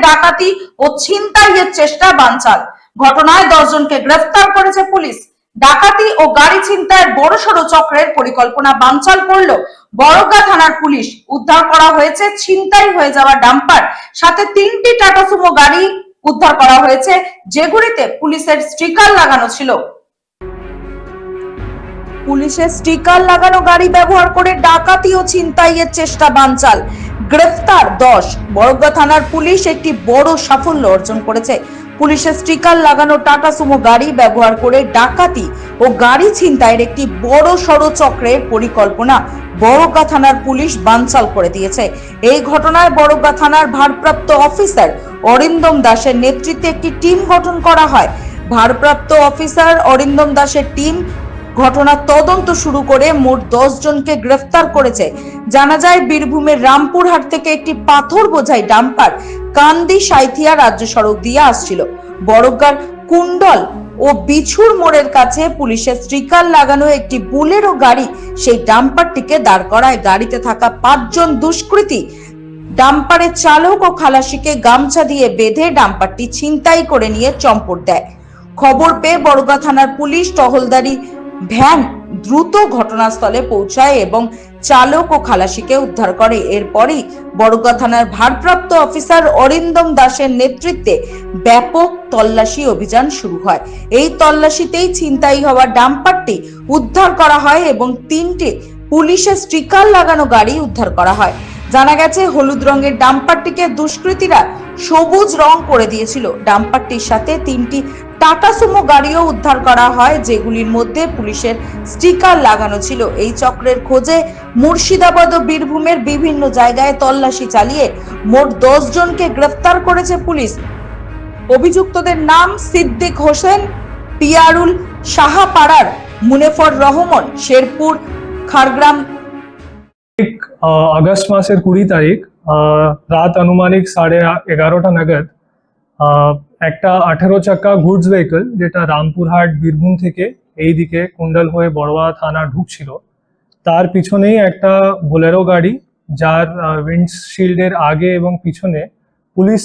ডাকাতি ও ছিনতাইয়ের চেষ্টা বানচাল। ঘটনায় 10 জনকে গ্রেফতার করেছে পুলিশ। ডাকাতি ও গাড়ি ছিনতাইয়ের বড়সড় চক্রের পরিকল্পনা বানচাল করল বড়গা থানার পুলিশ। উদ্ধার করা হয়েছে ছিনতাই হয়ে যাওয়া ডাম্পার, সাথে 3টি টাটা সুমো গাড়ি উদ্ধার করা হয়েছে, যেগুলিতে পুলিশের স্টিকার লাগানো ছিল। পুলিশের স্টিকার লাগানো গাড়ি ব্যবহার করে ডাকাতি ও ছিনতাইয়ের চেষ্টা বানচাল। গ্রেফতার 10। বড়গা থানার পুলিশ একটি বড় সাফল্য অর্জন করেছে। পুলিশের স্টিকার লাগানো টাটা সুমো গাড়ি ব্যবহার করে ডাকাতি ও গাড়ি ছিনতাইয়ের একটি বড় সড় চক্রের পরিকল্পনা বড়গা থানার পুলিশ বানচাল করে দিয়েছে। এই ঘটনায় বড়গা থানার ভারপ্রাপ্ত অফিসার অরিন্দম দাসের নেতৃত্বে একটি টিম গঠন করা হয়। ভারপ্রাপ্ত অফিসার অরিন্দম দাসের টিম ঘটনার তদন্ত শুরু করে মোট 10 জনকে গ্রেফতার করেছে। জানা যায়, বীরভূমের রামপুরহাট থেকে একটি পাথর বোঝাই ডাম্পার কান্দি সাঁইথিয়া রাজ্য সড়ক দিয়ে আসছিল। বড়গার কুণ্ডল ও বিছুর মোড়ের কাছে পুলিশের স্টিকার লাগানো একটি বুলেরো গাড়ি সেই ডাম্পারটিকে দাঁড় করায়। গাড়িতে থাকা 5 জন দুষ্কৃতী ডাম্পারের চালক ও খালাসিকে গামছা দিয়ে বেঁধে ডাম্পারটি ছিনতাই করে নিয়ে চম্পট দেয়। খবর পেয়ে বড়গা থানার পুলিশ টহলদারি ভ্যান দ্রুত ঘটনাস্থলে পৌঁছায় এবং চালক ও খালাসিকে উদ্ধার করে। এরপরই বড়গা থানার ভারপ্রাপ্ত অফিসার অরিন্দম দাসের নেতৃত্বে ব্যাপক তল্লাশি অভিযান শুরু হয়। এই তল্লাশিতেই ছিনতাই হওয়া ডাম্পারটি উদ্ধার করা হয় এবং 3টি পুলিশের স্টিকার লাগানো গাড়ি উদ্ধার করা হয়। জানা গেছে, হলুদ রঙের ডাম্পারটিকে দুষ্কৃতীরা সবুজ রং করে দিয়েছিল। ডাম্পারটির সাথে 3টি টাটা সুমো গাড়িও উদ্ধার করা হয়, যেগুলির মধ্যে পুলিশের স্টিকার লাগানো ছিল। এই চক্রের খোঁজে মুর্শিদাবাদ ও বীরভূমের বিভিন্ন জায়গায় তল্লাশি চালিয়ে মোট 10 জনকে গ্রেফতার করেছে পুলিশ। অভিযুক্তদের নাম সিদ্দিক হোসেন, পিয়ারুল, সাহাপাড়ার মুনেফর রহমান, শেরপুর, খারগ্রাম। আগস্ট মাসের 20 তারিখ রাত আনুমানিক 11:30টা নাগাদ একটা 18 চাকা গুডস ভেহিকল, যেটা রামপুরহাট বীরভূম থেকে এই দিকে কুণ্ডল হয়ে বড়গা থানা ঢুকছিল, তার পিছনেই একটা বোলেরো গাড়ি, যার উইন্ডশিল্ডের আগে এবং পিছনে পুলিশ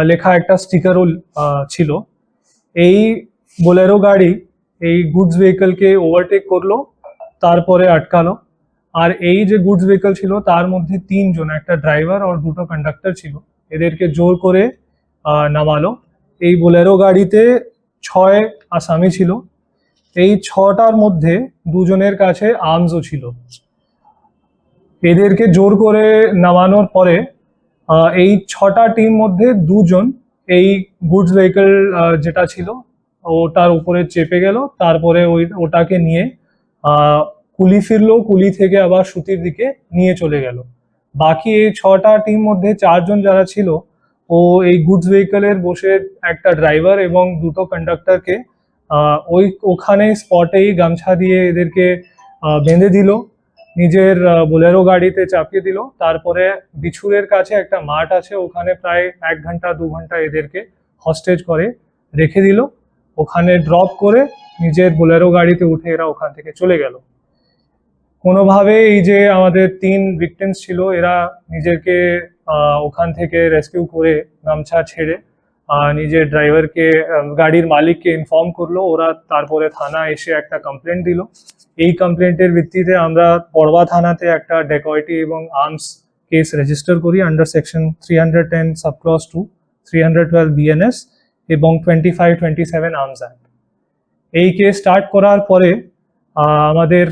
লেখা একটা স্টিকারও ছিল। এই বোলেরো গাড়ি এই গুডস ভেহিকলকে ওভারটেক করলো, তারপরে আটকালো। আর এই যে গুডস ভেহিকল ছিল তার মধ্যে 3 জন, একটা ড্রাইভার আর 2টো কন্ডাক্টর ছিল, এদেরকে জোর করে নামালো। এই বোলেরো গাড়িতে 6 আসামি ছিল। এই 6টার মধ্যে 2 জনের কাছে আর্মসও ছিল। এদেরকে জোর করে নামানোর পরে এই 6টা টিম মধ্যে 2 জন এই গুডস ভেহিকল যেটা ছিল ওটার উপরে চেপে গেল, তারপরে ওটাকে নিয়ে কুলি ফিরলো, কুলি থেকে আবার সুতির দিকে নিয়ে চলে গেল। বাকি এই 6টা টিম মধ্যে 4 জন যারা ছিল, ও এই গুডস ভেহিকলের বসে একটা ড্রাইভার এবং 2টো কন্ডাক্টরকে ওখানে স্পটেই গামছা দিয়ে এদেরকে বেঁধে দিল, নিজের বোলেরো গাড়িতে চাপিয়ে দিল। তারপরে বিছুরের কাছে একটা মাঠ আছে, ওখানে প্রায় 1 ঘন্টা 2 ঘন্টা এদেরকে হস্টেজ করে রেখে দিল। ওখানে ড্রপ করে নিজের বোলেরো গাড়িতে উঠে এরা ওখান থেকে চলে গেল। কোনোভাবে এই যে আমাদের 3 ভিকটিমস ছিল, এরা নিজেকে ওখান থেকে রেস্কিউ করে গামছা ছেড়ে নিজের ড্রাইভারকে, গাড়ির মালিককে ইনফর্ম করলো। ওরা তারপরে থানা এসে একটা কমপ্লেন্ট দিল। এই কমপ্লেন্টের ভিত্তিতে আমরা বড়গা থানাতে একটা ডেকয়েটি এবং আর্মস কেস রেজিস্টার করি আন্ডার সেকশন 310 সাবক্লজ 2, 312 BNS এবং 2527 আর্মস অ্যাক্ট। এই কেস স্টার্ট করার পরে আমাদের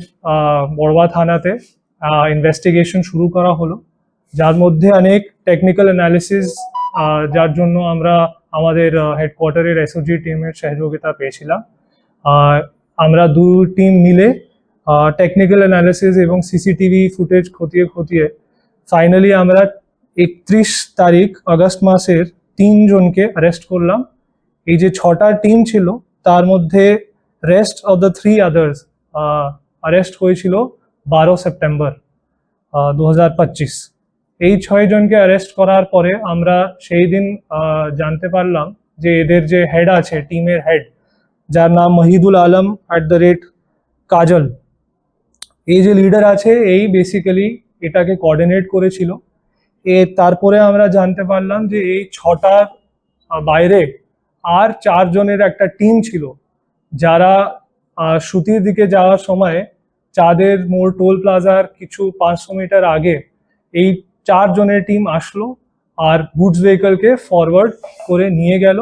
বড়গা থানাতে ইনভেস্টিগেশন শুরু করা হলো, যার মধ্যে অনেক টেকনিক্যাল অ্যানালিসিস, যার জন্য আমরা আমাদের হেডকোয়ার্টারের SOG টিমের সহযোগিতা পেয়েছিলাম। আমরা 2 টিম মিলে টেকনিক্যাল অ্যানালিসিস এবং সিসিটিভি ফুটেজ খতিয়ে ফাইনালি আমরা 31 তারিখ আগস্ট মাসের 3 জনকে অ্যারেস্ট করলাম। এই যে 6টা টিম ছিল, তার মধ্যে rest of the 3 others arrest হয়েছিল 12 সেপ্টেম্বর 2025। এই 6 জনকে অ্যারেস্ট করার পরে আমরা সেই দিন জানতে পারলাম যে এদের যে হেড আছে, টিমের হেড, যার নাম মহিদুল আলম @কাজল, এই যে লিডার আছে, এই বেসিক্যালি এটাকে কোঅর্ডিনেট করেছিল। তারপরে আমরা জানতে পারলাম যে এই ছটার বাইরে আর 4 জনের একটা টিম ছিল, যারা সুতির দিকে যাওয়ার সময় চাঁদের মোড় টোল প্লাজার কিছু 500 মিটার আগে এই 4 জনের টিম আসলো আর গুডস ভেহিকলকে ফরওয়ার্ড করে নিয়ে গেল।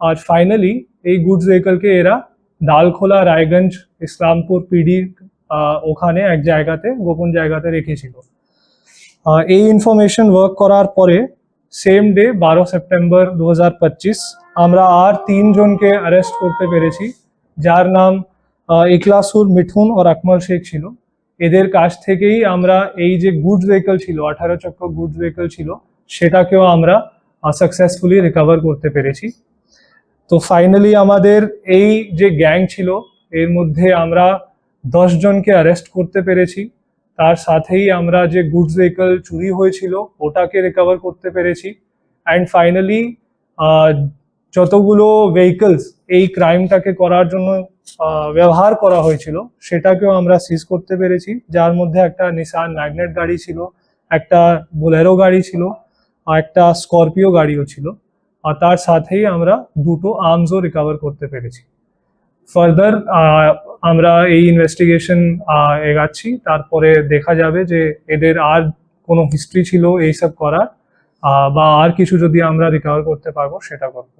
আর ফাইনালি এই গুডস ভেহিকলকে এরা ডালখোলা, রায়গঞ্জ, ইসলামপুর পিডি ওখানে এক জায়গাতে, গোপন জায়গাতে রেখেছিল। এই ইনফরমেশন ওয়ার্ক করার পরে সেম ডে 12 সেপ্টেম্বর 2025 আমরা আর 3 জনকে অ্যারেস্ট করতে পেরেছি, যার নাম ইকলাসুর, মিঠুন আর আকমল শেখ ছিল। এদের কাছ থেকেই আমরা এই যে গুডস ভেহিকল ছিল, 18 চক্র গুডস ভেহিকল ছিল, সেটাকেও আমরা সাকসেসফুলি রিকভার করতে পেরেছি। তো ফাইনালি আমাদের এই যে গ্যাং ছিল এর মধ্যে আমরা 10 জনকে অ্যারেস্ট করতে পেরেছি। তার সাথেই আমরা যে গুডস ভেহিকল চুরি হয়েছিল ওটাকে রিকভার করতে পেরেছি। অ্যান্ড ফাইনালি যতগুলো ভেহিকলস এই ক্রাইমটাকে করার জন্য ব্যবহার করা হয়েছিল সেটাকেও আমরা সিজ করতে পেরেছি, যার মধ্যে একটা নিসান ম্যাগনেট গাড়ি ছিল, একটা বোলেরো গাড়ি ছিল, আর একটা স্করপিও গাড়িও ছিল। আর তার সাথেই আমরা 2টো আর্মসও রিকভার করতে পেরেছি। ফার্দার আমরা এই ইনভেস্টিগেশন এগাচ্ছি, তারপরে দেখা যাবে যে এদের আর কোনো হিস্ট্রি ছিল এইসব করার বা আর কিছু যদি আমরা রিকভার করতে পারবো সেটা করবো।